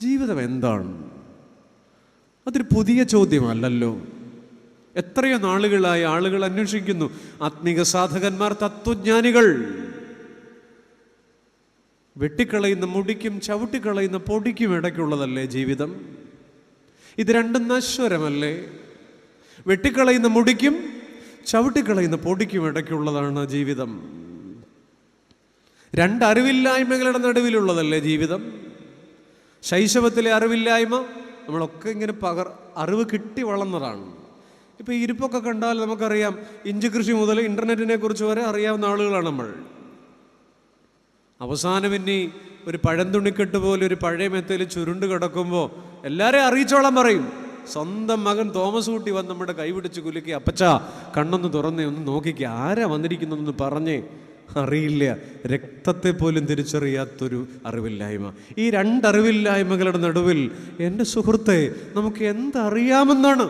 ജീവിതം എന്താണ്? അതൊരു പുതിയ ചോദ്യമല്ലല്ലോ. എത്രയോ നാളുകളായി ആളുകൾ അന്വേഷിക്കുന്നു. ആത്മീക സാധകന്മാർ, തത്വജ്ഞാനികൾ. വെട്ടിക്കളയുന്ന മുടിക്കും ചവിട്ടിക്കളയുന്ന പൊടിക്കും ഇടയ്ക്കുള്ളതല്ലേ ജീവിതം? ഇത് രണ്ടും നശ്വരമല്ലേ? വെട്ടിക്കളയുന്ന മുടിക്കും ചവിട്ടിക്കളയുന്ന പൊടിക്കും ഇടയ്ക്കുള്ളതാണ് ജീവിതം. രണ്ട് അറിവില്ലായ്മകളുടെ നടുവിലുള്ളതല്ലേ ജീവിതം? ശൈശവത്തിലെ അറിവില്ലായ്മ, നമ്മളൊക്കെ ഇങ്ങനെ അറിവ് കിട്ടി വളർന്നതാണ്. ഇപ്പോൾ ഈ ഇരിപ്പൊക്കെ കണ്ടാൽ നമുക്കറിയാം, ഇഞ്ചി കൃഷി മുതൽ ഇൻ്റർനെറ്റിനെ കുറിച്ച് വരെ അറിയാവുന്ന ആളുകളാണ് നമ്മൾ. അവസാനം ഇനി ഒരു പഴന്തുണിക്കെട്ട് പോലെ ഒരു പഴയ മെത്തയിൽ ചുരുണ്ട് കിടക്കുമ്പോൾ എല്ലാവരെയും അറിയിച്ചോളാൻ പറയും. സ്വന്തം മകൻ തോമസ് കുട്ടി വന്ന് നമ്മുടെ കൈ പിടിച്ച് കുലുക്കി, അപ്പച്ചാ കണ്ണൊന്ന് തുറന്നേ, ഒന്ന് നോക്കിക്കുക, ആരാ വന്നിരിക്കുന്നതെന്ന് പറഞ്ഞേ. അറിയില്ല. രക്തത്തെ പോലും തിരിച്ചറിയാത്തൊരു അറിവില്ലായ്മ. ഈ രണ്ടറിവില്ലായ്മകളുടെ നടുവിൽ എൻ്റെ സുഹൃത്തെ നമുക്ക് എന്തറിയാമെന്നാണ്?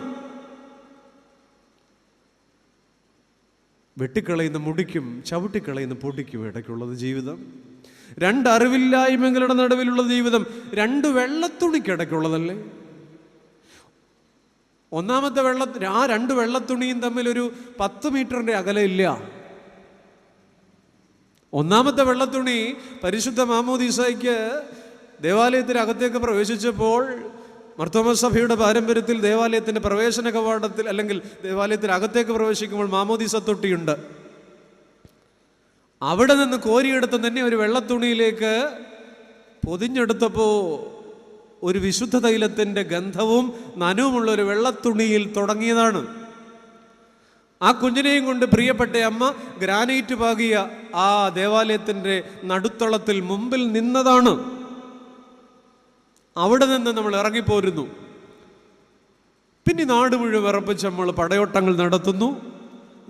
വെട്ടിക്കളയുന്ന മുടിക്കും ചവിട്ടിക്കളയുന്ന പൊടിക്കും ഇടയ്ക്കുള്ളത് ജീവിതം. രണ്ടറിവില്ലായ്മകളുടെ നടുവിലുള്ള ജീവിതം. രണ്ട് വെള്ളത്തുണിക്കിടയ്ക്കുള്ളതല്ലേ? ഒന്നാമത്തെ ആ രണ്ട് വെള്ളത്തുണിയും തമ്മിൽ ഒരു 10 മീറ്ററിൻ്റെ അകലമില്ല. ഒന്നാമത്തെ വെള്ളത്തുണി പരിശുദ്ധ മാമോദീസായ്ക്ക് ദേവാലയത്തിനകത്തേക്ക് പ്രവേശിച്ചപ്പോൾ മർത്തോമാ സഭയുടെ പാരമ്പര്യത്തിൽ ദേവാലയത്തിൻ്റെ പ്രവേശന കവാടത്തിൽ അല്ലെങ്കിൽ ദേവാലയത്തിനകത്തേക്ക് പ്രവേശിക്കുമ്പോൾ മാമോദീസ തൊട്ടിയുണ്ട്. അവിടെ നിന്ന് കോരിയെടുത്ത് തന്നെ ഒരു വെള്ളത്തുണിയിലേക്ക് പൊതിഞ്ഞെടുത്തപ്പോൾ ഒരു വിശുദ്ധ തൈലത്തിൻ്റെ ഗന്ധവും നനുവുമുള്ള ഒരു വെള്ളത്തുണിയിൽ തുടങ്ങിയതാണ്. ആ കുഞ്ഞിനെയും കൊണ്ട് പ്രിയപ്പെട്ട അമ്മ ഗ്രാനൈറ്റ് പാകിയ ആ ദേവാലയത്തിൻ്റെ നടുത്തളത്തിൽ മുമ്പിൽ നിന്നതാണ്. അവിടെ നിന്ന് നമ്മൾ ഇറങ്ങിപ്പോരുന്നു. പിന്നെ നാട് മുഴുവൻ വിറപ്പിച്ച് നമ്മൾ പടയോട്ടങ്ങൾ നടത്തുന്നു.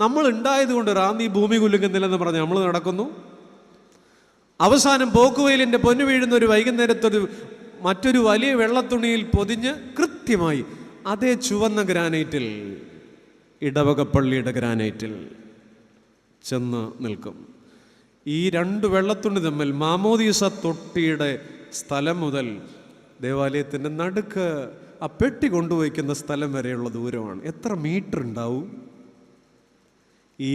നമ്മൾ ഉണ്ടായതുകൊണ്ട് റാന്നി ഭൂമി കുലുങ്ങുന്നില്ലെന്ന് പറഞ്ഞ് നമ്മൾ നടക്കുന്നു. അവസാനം പോക്കുവെയിലിൻ്റെ പൊന്നു വീഴുന്ന ഒരു വൈകുന്നേരത്തൊരു മറ്റൊരു വലിയ വെള്ളത്തുണിയിൽ പൊതിഞ്ഞ് കൃത്യമായി അതേ ചുവന്ന ഗ്രാനൈറ്റിൽ, ഇടവകപ്പള്ളിയുടെ ഗ്രാനൈറ്റിൽ ചെന്ന് നിൽക്കും. ഈ രണ്ട് വെള്ളത്തുണി തമ്മിൽ മാമോദീസ തൊട്ടിയുടെ സ്ഥലം മുതൽ ദേവാലയത്തിൻ്റെ നടുക്ക് ആ പെട്ടി കൊണ്ടുപോയിക്കുന്ന സ്ഥലം വരെയുള്ള ദൂരമാണ്. എത്ര മീറ്റർ ഉണ്ടാവും? ഈ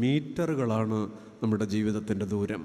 മീറ്ററുകളാണ് നമ്മുടെ ജീവിതത്തിൻ്റെ ദൂരം.